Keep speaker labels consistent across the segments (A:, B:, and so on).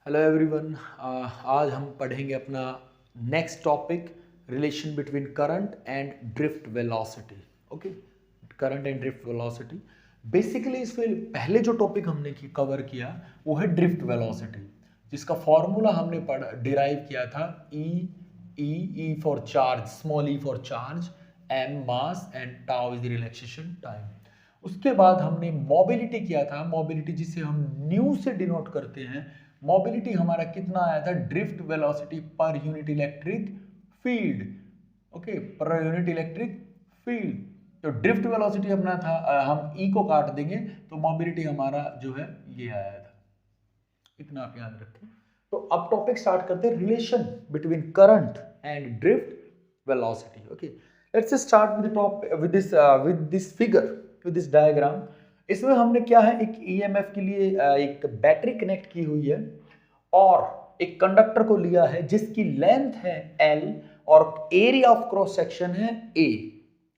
A: Hello everyone. आज हम पढ़ेंगे अपना next topic, relation between current and drift velocity. Okay, current and drift velocity. Basically इसमें पहले जो टॉपिक हमने कवर किया वो है ड्रिफ्ट वेलोसिटी, जिसका फॉर्मूला हमने डिराइव किया था e for charge, small e for charge, m mass and tau is the relaxation time. उसके बाद हमने मोबिलिटी किया था, मोबिलिटी जिसे हम न्यू से डिनोट करते हैं। मोबिलिटी हमारा कितना आया था, drift velocity per unit electric field. Okay, per unit electric field. तो ड्रिफ्ट वेलोसिटी अपना था, हम ई को काट देंगे तो मोबिलिटी हमारा जो है ये आया था। इतना आप याद रखें। तो अब टॉपिक स्टार्ट करते हैं, relation between current and drift velocity. Okay, let's start with top with this figure, with this diagram. इसमें हमने क्या है, एक ईएमएफ के लिए एक बैटरी कनेक्ट की हुई है और एक कंडक्टर को लिया है जिसकी लेंथ है L और एरिया ऑफ क्रॉस सेक्शन है A।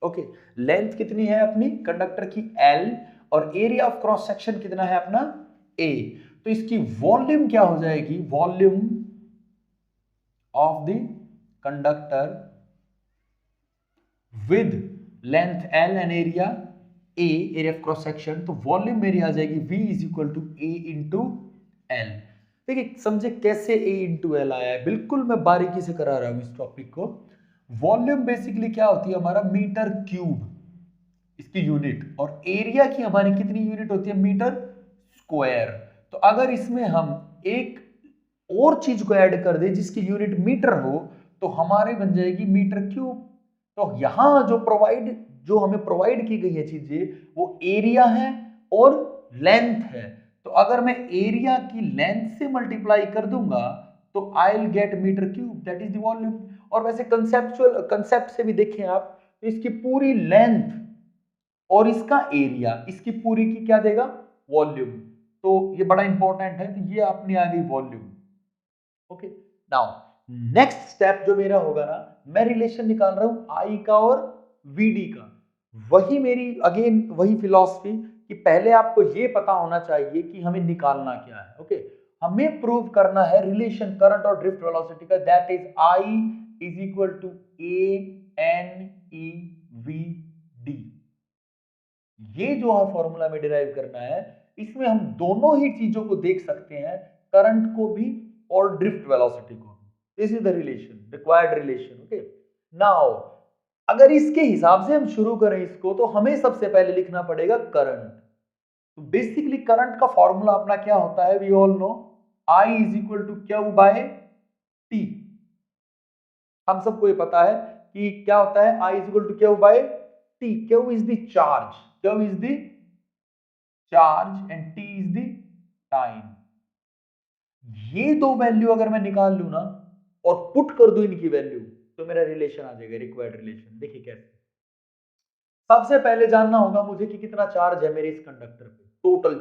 A: ओके, लेंथ कितनी है अपनी कंडक्टर की L और एरिया ऑफ क्रॉस सेक्शन कितना है अपना A। तो इसकी वॉल्यूम क्या हो जाएगी, volume of the conductor with length L and area A, area of cross section. तो वॉल्यूम मेरी आ जाएगी V is equal to A into L। देखिए समझे कैसे A इंटू L आया है, बिल्कुल मैं बारीकी से करा रहा हूं इस टॉपिक को। वॉल्यूम बेसिकली क्या होती है, हमारा मीटर क्यूब इसकी यूनिट, और एरिया की हमारी कितनी यूनिट होती है, मीटर स्क्वायर। तो अगर इसमें हम एक और चीज को ऐड कर दे जिसकी यूनिट मीटर हो तो हमारे बन जाएगी मीटर क्यूब। तो यहां जो हमें प्रोवाइड की गई है चीजें वो एरिया है और लेंथ है। तो अगर मैं एरिया की लेंथ से मल्टीप्लाई कर दूंगा तो I will get metre cube, that is the volume. और वैसे कंसेप्ट से भी देखें आप तो इसकी पूरी लेंथ और इसका एरिया, इसकी पूरी की क्या देगा, वॉल्यूम। तो ये बड़ा इंपॉर्टेंट है, तो ये अपनी आ गई volume. Okay, now next step जो मेरा होगा ना, मैं रिलेशन निकाल रहा हूं आई का और वीडी का। वही मेरी अगेन वही फिलॉसफी कि पहले आपको ये पता होना चाहिए कि हमें निकालना क्या है। ओके, हमें प्रूव करना है रिलेशन करंट और ड्रिफ्ट वेलोसिटी का, that is I is equal to A N E V d. ये जो है फॉर्मूला में डिराइव करना है, इसमें हम दोनों ही चीजों को देख सकते हैं, करंट को भी और ड्रिफ्ट वेलोसिटी को भी। This is the relation, required relation. Okay, now अगर इसके हिसाब से हम शुरू करें इसको तो हमें सबसे पहले लिखना पड़ेगा करंट। तो बेसिकली करंट का फॉर्मूला अपना क्या होता है, we all know I is equal to Q by T. हम सबको ये पता है कि क्या होता है, I is equal to Q by T. Q is the charge, Q is the charge and T is the time. ये दो वैल्यू अगर मैं निकाल लू ना और पुट कर दूं इनकी वैल्यू तो मेरा रिलेशन आ जाएगा, रिक्वायर्ड रिलेशन। देखिए कैसे, सबसे पहले जानना होगा मुझे कि कितना चार्ज है मेरे इस कंडक्टर पे, total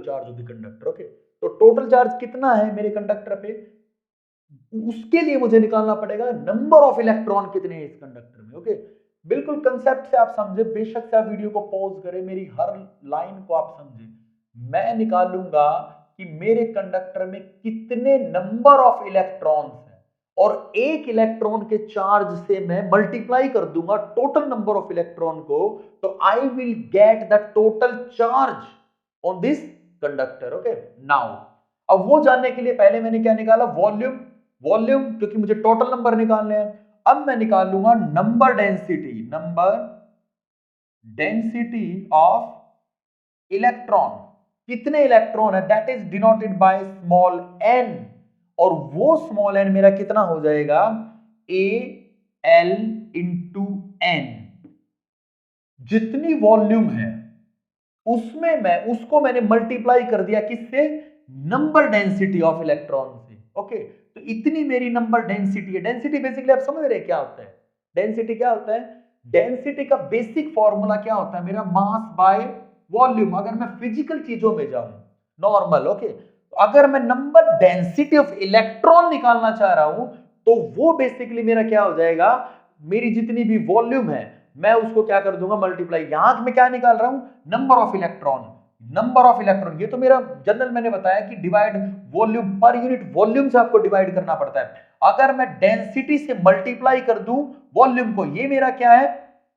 A: charge of the conductor. Okay, तो टोटल चार्ज कितना है मेरे कंडक्टर पे, उसके लिए मुझे निकालना पड़ेगा नंबर ऑफ इलेक्ट्रॉन कितने हैं इस कंडक्टर में। ओके, बिल्कुल कंसेप्ट से आप समझे, बेशक से आप वीडियो को पॉज करें, मेरी हर लाइन को आप समझे। मैं निकालूंगा कि मेरे कंडक्टर में कितने नंबर ऑफ इलेक्ट्रॉन्स हैं और एक इलेक्ट्रॉन के चार्ज से मैं मल्टीप्लाई कर दूंगा टोटल नंबर ऑफ इलेक्ट्रॉन को, तो I will get the total charge on this conductor. Okay, now अब वो जानने के लिए पहले मैंने क्या निकाला, वॉल्यूम। वॉल्यूम क्योंकि मुझे टोटल नंबर निकालने हैं। अब मैं निकाल लूंगा नंबर डेंसिटी ऑफ इलेक्ट्रॉन। कितने इलेक्ट्रॉन है, that is denoted by small n, और वो स्मॉल एन मेरा कितना हो जाएगा, ए एल इंटू एन। जितनी वॉल्यूम है उसमें उसको मैंने मल्टीप्लाई कर दिया किससे, नंबर डेंसिटी ऑफ इलेक्ट्रॉन से। ओके, तो इतनी मेरी नंबर डेंसिटी है। डेंसिटी बेसिकली आप समझ रहे हैं क्या होता है, डेंसिटी क्या होता है, डेंसिटी का बेसिक फॉर्मूला क्या होता है मेरा, मास बाय वॉल्यूम। अगर मैं फिजिकल चीजों में जाऊं नॉर्मल, ओके, तो अगर मैं नंबर डेंसिटी ऑफ इलेक्ट्रॉन निकालना चाह रहा हूं तो वो बेसिकली मेरा क्या हो जाएगा, मेरी जितनी भी वॉल्यूम है मैं उसको क्या कर दूंगा, मल्टीप्लाई। यहां मैं क्या निकाल रहा हूं, number of electron. Number of electron, ये तो मेरा जनरल मैंने बताया कि divide volume, per unit volume से आपको डिवाइड करना पड़ता है। अगर मैं डेंसिटी से मल्टीप्लाई कर दूं वॉल्यूम को, ये मेरा क्या है,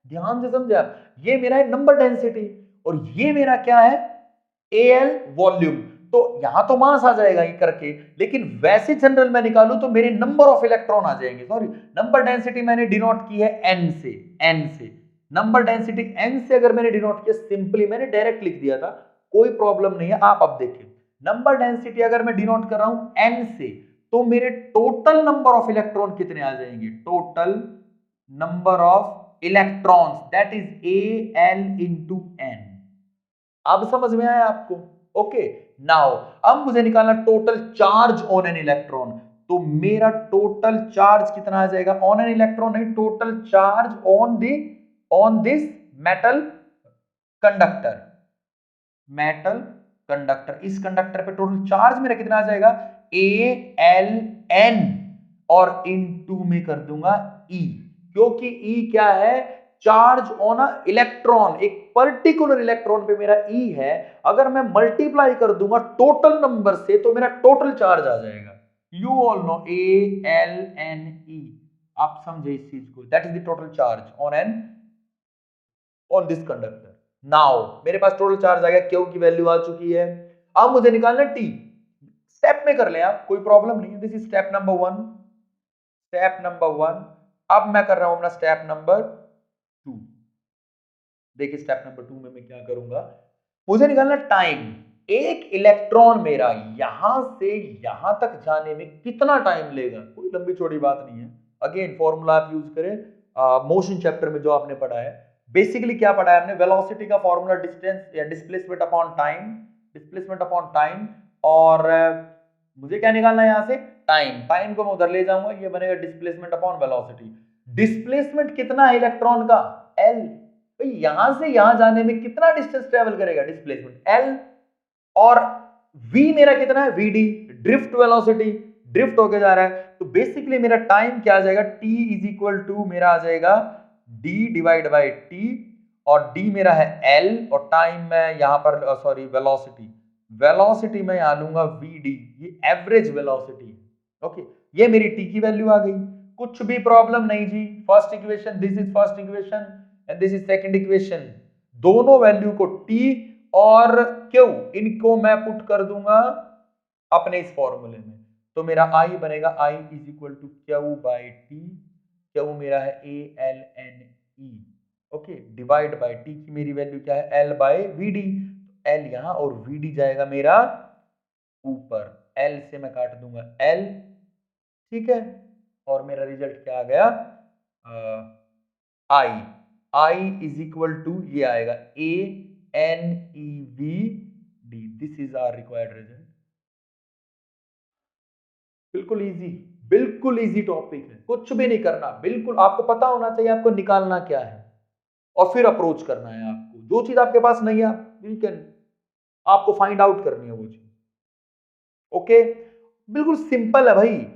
A: ध्यान से समझे आप, ये मेरा है नंबर डेंसिटी, और ये मेरा क्या है, एल वॉल्यूम। तो यहां तो मास आ जाएगा ये करके, लेकिन वैसे जनरल मैं निकालूं तो मेरे नंबर ऑफ इलेक्ट्रॉन आ जाएंगे। सॉरी, नंबर डेंसिटी मैंने डिनोट की है एन से, एन से नंबर डेंसिटी एन से अगर मैंने डिनोट किया, सिंपली मैंने डायरेक्ट लिख दिया था, कोई प्रॉब्लम नहीं है। आप अब देखिए, नंबर डेंसिटी अगर मैं डिनोट कर रहा हूं एन से, तो मेरे टोटल नंबर ऑफ इलेक्ट्रॉन कितने आ जाएंगे, total number of electrons, that is A L into n. अब समझ में आया आपको? ओके, नाउ अब मुझे निकालना total charge on an electron. तो मेरा टोटल चार्ज कितना आ जाएगा, ऑन एन इलेक्ट्रॉन नहीं, total charge on this metal conductor, metal conductor, इस कंडक्टर पे टोटल चार्ज मेरा कितना आ जाएगा, ए एल एन, और इन टू में कर दूंगा ई, क्योंकि ई क्या है, चार्ज ऑन अ इलेक्ट्रॉन, एक पर्टिकुलर इलेक्ट्रॉन पे मेरा ई है। अगर मैं मल्टीप्लाई कर दूंगा टोटल नंबर से तो मेरा टोटल चार्ज आ जाएगा। You all know A L N e, आप समझे इस चीज को, that is the total charge on this conductor. Now मेरे पास टोटल चार्ज आ गया, क्यू की वैल्यू आ चुकी है। अब मुझे निकालना टी, स्टेप में कर ले आप, कोई प्रॉब्लम नहीं है। This is step number one, step number one. अब मैं कर रहा हूं अपना स्टेप नंबर टू। देखिए स्टेप नंबर टू में मैं क्या करूंगा, मुझे निकालना टाइम। एक इलेक्ट्रॉन मेरा यहां से यहां तक जाने में कितना टाइम लेगा, कोई लंबी चौड़ी बात नहीं है। अगेन फॉर्मूला आप यूज करें मोशन चैप्टर में जो आपने पढ़ा है। बेसिकली क्या पढ़ा है आपने, वेलोसिटी का फॉर्मूला डिस्टेंस या displacement upon time, displacement upon time, और मुझे क्या निकालना है यहां से, टाइम। टाइम को मैं उधर ले जाऊंगा, ये बनेगा डिस्प्लेसमेंट अपॉन वेलोसिटी। डिस्प्लेसमेंट कितना है इलेक्ट्रॉन का, एल। तो यहां से यहां जाने में कितना डिस्टेंस ट्रेवल करेगा, डिस्प्लेसमेंट एल, और v मेरा कितना है, vd, ड्रिफ्ट वेलोसिटी, ड्रिफ्ट होके जा रहा है। तो बेसिकली मेरा टाइम क्या आ जाएगा, t इज इक्वल टू मेरा आ जाएगा d डिवाइड बाई t, और d मेरा है l, और टाइम मैं यहां पर सॉरी वेलोसिटी, वेलोसिटी मैं यहां लूंगा vd, ये एवरेज वेलोसिटी है। ओके, ये मेरी t की वैल्यू आ गई, कुछ भी प्रॉब्लम नहीं जी। First equation, this is first equation and this is second equation, दोनों वैल्यू को t और क्यू, इनको मैं पुट कर दूंगा अपने इस फॉर्मूले में। तो मेरा आई बनेगा, I is equal to Q by T, Q मेरा है A L N E, okay, divide by T की मेरी वैल्यू क्या है, L by V D. L यहां और वी डी जाएगा मेरा ऊपर, एल से मैं काट दूंगा एल, ठीक है, और मेरा रिजल्ट क्या आ गया, I, I is equal to ये आएगा A N E V D, this is our required result. बिल्कुल इजी, बिल्कुल इजी टॉपिक है, कुछ भी नहीं करना, बिल्कुल आपको पता होना चाहिए आपको निकालना क्या है, और फिर अप्रोच करना है आपको। जो चीज आपके पास नहीं है यू कैन, आपको फाइंड आउट करनी है वो चीज। ओके, बिल्कुल सिंपल है भाई।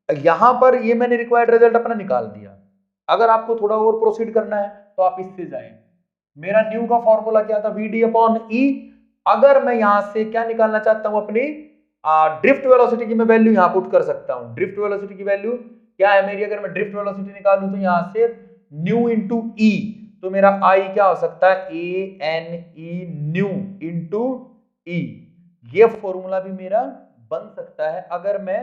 A: यहां पर ये मैंने रिक्वायर्ड रिजल्ट अपना निकाल दिया। अगर आपको थोड़ा और प्रोसीड करना है तो आप इससे जाएं। मेरा न्यू का फॉर्मूला क्या था, वी डी अपॉन ई। अगर मैं यहां से क्या निकालना चाहता हूं, अपनी ड्रिफ्ट वेलोसिटी की मैं वैल्यू यहां पुट कर सकता हूं। ड्रिफ्ट वेलोसिटी की वैल्यू क्या है मेरी, अगर मैं ड्रिफ्ट वेलोसिटी निकालूं तो यहां से न्यू इंटू ई, तो मेरा आई क्या हो सकता है, A N E new into ई। ये फॉर्मूला भी मेरा बन सकता है अगर मैं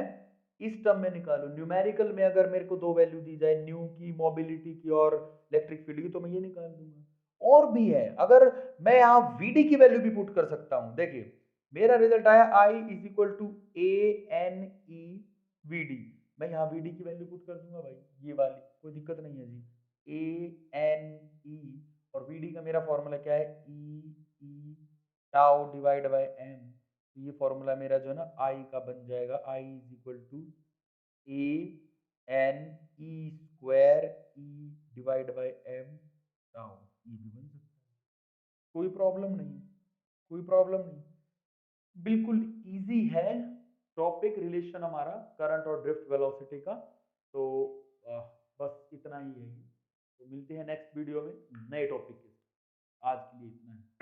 A: इस टर्म में निकालूं, न्यूमेरिकल में अगर मेरे को दो वैल्यू दी जाए, न्यू की, मोबिलिटी की और इलेक्ट्रिक फील्ड की, तो मैं ये निकाल दूंगा। और भी है, अगर मैं यहाँ वीडी की वैल्यू भी पुट कर सकता हूं। देखिए मेरा रिजल्ट आया I is equal to A N E V D, मैं यहाँ वीडी की वैल्यू पुट कर दूंगा भाई, ये वाली, कोई दिक्कत नहीं है जी। ए एन ई, और वीडी का मेरा फॉर्मूला क्या है, E E tau divide by M. ये फॉर्मूला मेरा जो है ना आई का बन जाएगा, I is equal to A N E square E divide by M tau, ये भी बन सकता है, कोई प्रॉब्लम नहीं, कोई प्रॉब्लम नहीं, बिल्कुल इजी है टॉपिक, रिलेशन हमारा करंट और ड्रिफ्ट वेलोसिटी का। तो बस इतना ही है, तो मिलते हैं नेक्स्ट वीडियो में नए टॉपिक के साथ। आज के लिए इतना है।